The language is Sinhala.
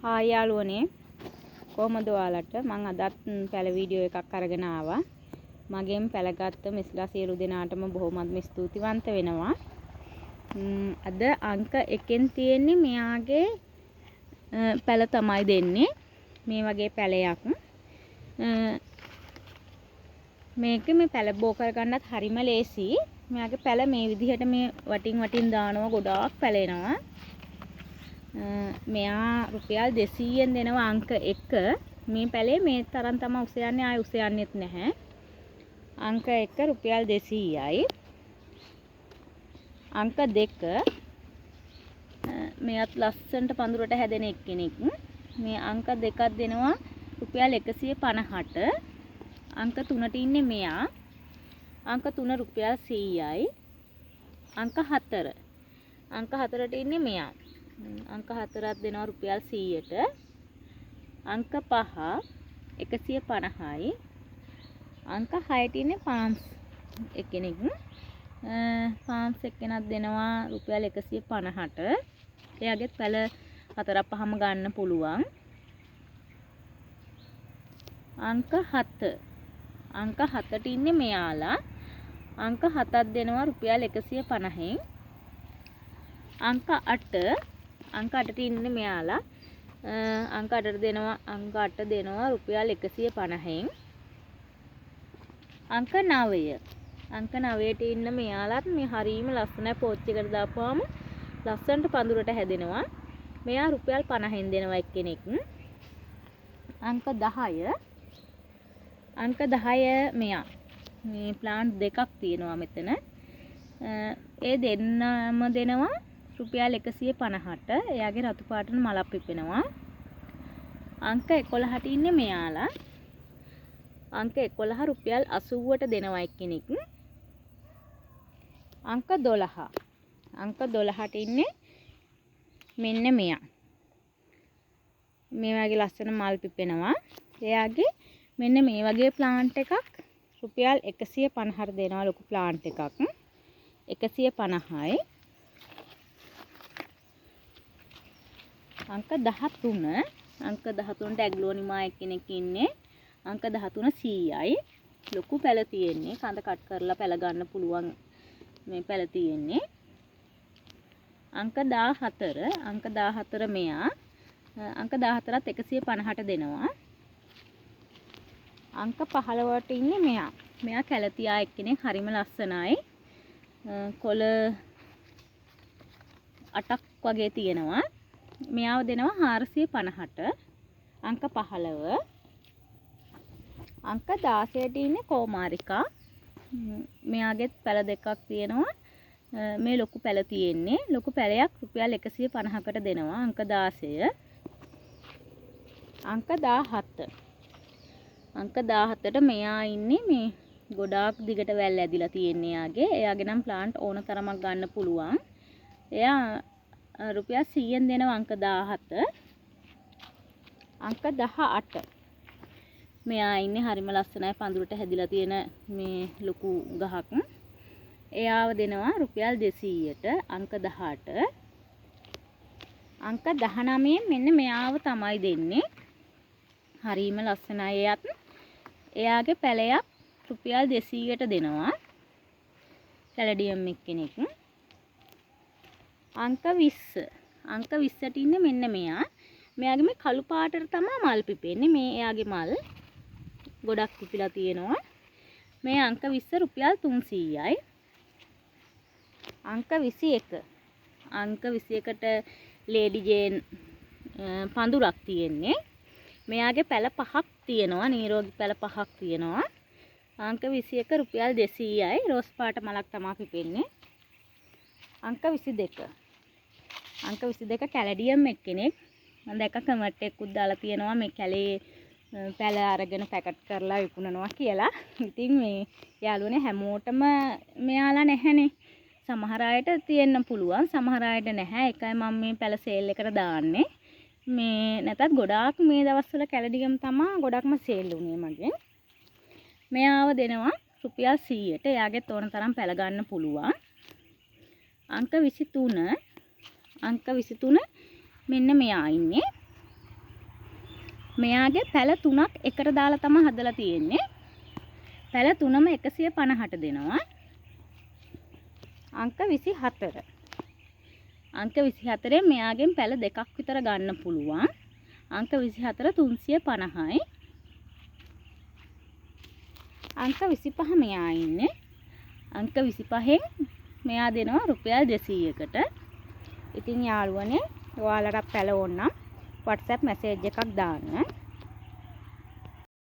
හායි යාළුවනේ කොහමද ඔයාලට මම අදත් පැල වීඩියෝ එකක් අරගෙන ආවා. මගෙන් පැල ගත්ත මිස්ලා සියලු දෙනාටම බොහොමත්ම ස්තුතිවන්ත වෙනවා. අද අංක 1න් තියෙන්නේ මෙයාගේ පැල තමයි දෙන්නේ. මේ වගේ පැලයක්. මේක මේ පැල බෝ කරගන්නත් හරිම ලේසි. මෙයාගේ පැල මේ විදිහට මේ වටින් දානවා ගොඩාක් පැලෙනවා. මෙයා රුපියල් 200ෙන් දෙනවා අංක 1. මේ පැලේ මේ තරම් තමයි උස යන්නේ ආයි උස යන්නේත් නැහැ. අංක 1 රුපියල් 200යි. අංක 2 මෙයත් ලස්සනට පඳුරට හැදෙන එක්කෙනෙක්. මේ අංක 2ක් දෙනවා රුපියල් 150ට. අංක 3ට ඉන්නේ මෙයා. අංක 3 රුපියල් 100යි. අංක 4. අංක 4ට ඉන්නේ මෙයා. අංක 4ක් දෙනවා රුපියල් 100ට. අංක 5 150යි. අංක 6ට ඉන්නේ පාම්ස් එක්කෙනෙක්. පාම්ස් එක්කෙනක් දෙනවා රුපියල් 150ට. එයාගෙත් පැල 4-5ම ගන්න පුළුවන්. අංක 7. අංක 7ට ඉන්නේ මෙයාලා. අංක 7ක් දෙනවා රුපියල් 150න්. අංක 8 අංක 8ට ඉන්නේ මෙයාලා. අංක 8ට දෙනවා රුපියල් 150න්. අංක 9. අංක 9ට ඉන්න මෙයාලත් මේ හරීම ලස්සනයි පෝච් එකට දාපුවාම ලස්සනට පඳුරට හැදෙනවා. මෙයා රුපියල් 50න් දෙනවා එක්කෙනෙක්. අංක 10. අංක 10 මෙයා. මේ ප්ලාන්ට් දෙකක් තියෙනවා මෙතන. ඒ දෙන්නම දෙනවා රුපියල් 150ට. එයාගේ රතු පාටන මලක් පිපෙනවා. අංක 11ට ඉන්නේ මෙයාලා. අංක 11 රුපියල් 80ට දෙනවා එක්කෙනෙක්. අංක 12. අංක 12ට ඉන්නේ මෙන්න මෙයා. මේ වගේ ලස්සන මල් පිපෙනවා. එයාගේ මෙන්න මේ වගේ ප්ලාන්ට් එකක් රුපියල් 150ට දෙනවා ලොකු ප්ලාන්ට් එකක්. 150යි. අංක 13. අංක 13ට ඇග්ලෝනිමා එක්කෙනෙක් ඉන්නේ. අංක 13 100යි. ලොකු පැල තියෙන්නේ. කඳ කට් කරලා පැල ගන්න පුළුවන් මේ පැල තියෙන්නේ. අංක 14. අංක 14 මෙයා. අංක 14ත් 150ට දෙනවා. අංක 15ට ඉන්නේ මෙයා. මෙයා කැලතියා එක්කෙනෙක් හරිම ලස්සනයි. කොළ 8ක් වගේ තියෙනවා. මෙයාව දෙනවා 450ට. අංක 15. අංක 16ට ඉන්නේ කෝමාරිකා. මෙයාගෙත් පැල දෙකක් තියෙනවා. මේ ලොකු පැල තියෙන්නේ. ලොකු පැලයක් රුපියල් 150කට දෙනවා. අංක 16. අංක 17. අංක 17ට මෙයා ඉන්නේ මේ ගොඩාක් දිගට වැල් ඇදිලා තියෙන්නේ යාගේ. එයාගේ නම් ප්ලාන්ට් ඕන තරමක් ගන්න පුළුවන්. එයා රුපියල් 100ෙන් දෙනවා අංක 17. අංක 18. මෙයා ඉන්නේ හරිම ලස්සනයි පඳුරට හැදිලා තියෙන මේ ලොකු ගහක්. එයාව දෙනවා රුපියල් 200ට. අංක 18. අංක 19 මෙන්න මෙයාව තමයි දෙන්නේ. හරිම ලස්සනයි එයත්. එයාගේ පැලයක් රුපියල් 200ට දෙනවා. කැලඩියම් එක්කෙනෙක්. අංක 20. අංක 20ට ඉන්නේ මෙන්න මෙයා. මෙයාගේ මේ කළු පාටට තමයි මල් පිපෙන්නේ. මේ එයාගේ මල් ගොඩක් පිපිලා තියෙනවා. මේ අංක 20 රුපියල් 300යි. අංක 21. අංක 21ට ලේඩි ජේන් පඳුරක් තියෙන්නේ. මෙයාගේ පැල 5ක් තියෙනවා. නිරෝගී පැල 5ක් තියෙනවා. අංක 21 රුපියල් 200යි. රෝස් පාට මලක් තමයි පිපෙන්නේ. අංක 22. අංක 22 කැලඩියම් එක්කෙනෙක්. මම දැක්ක කමෙන්ට් එකකුත් දාලා තියෙනවා මේ කැලේ පැල අරගෙන පැකට් කරලා විකුණනවා කියලා. ඉතින් මේ යාළුවනේ හැමෝටම මෙයාලා නැහැනේ. සමහර අයට තියෙන්න පුළුවන්. සමහර අයට නැහැ. ඒකයි මම මේ පැල සේල් එකට දාන්නේ. මේ නැතත් ගොඩාක් මේ දවස්වල කැලඩියම් තමයි ගොඩක්ම සේල් වුණේ මගෙන්. මෙයාව දෙනවා රුපියල් 100ට. එයාගෙත් ඕන තරම් පැල ගන්න පුළුවන්. අංක 23. අංක 23 මෙන්න මෙයා ඉන්නේ. මෙයාගේ පැල 3ක් එකට දාලා තමයි හදලා තියෙන්නේ. පැල 3ම 150ට දෙනවා. අංක 24. අංක 24 මෙයාගෙන් පැල 2ක් විතර ගන්න පුළුවන්. අංක 24 350යි. අංක 25 මෙයා ඉන්නේ. අංක 25න් මෙයා දෙනවා රුපියල් 200කට. ඉතින් යාළුවනේ ඔයාලට පැල ඕන නම් WhatsApp මැසේජ් එකක් දාන්න.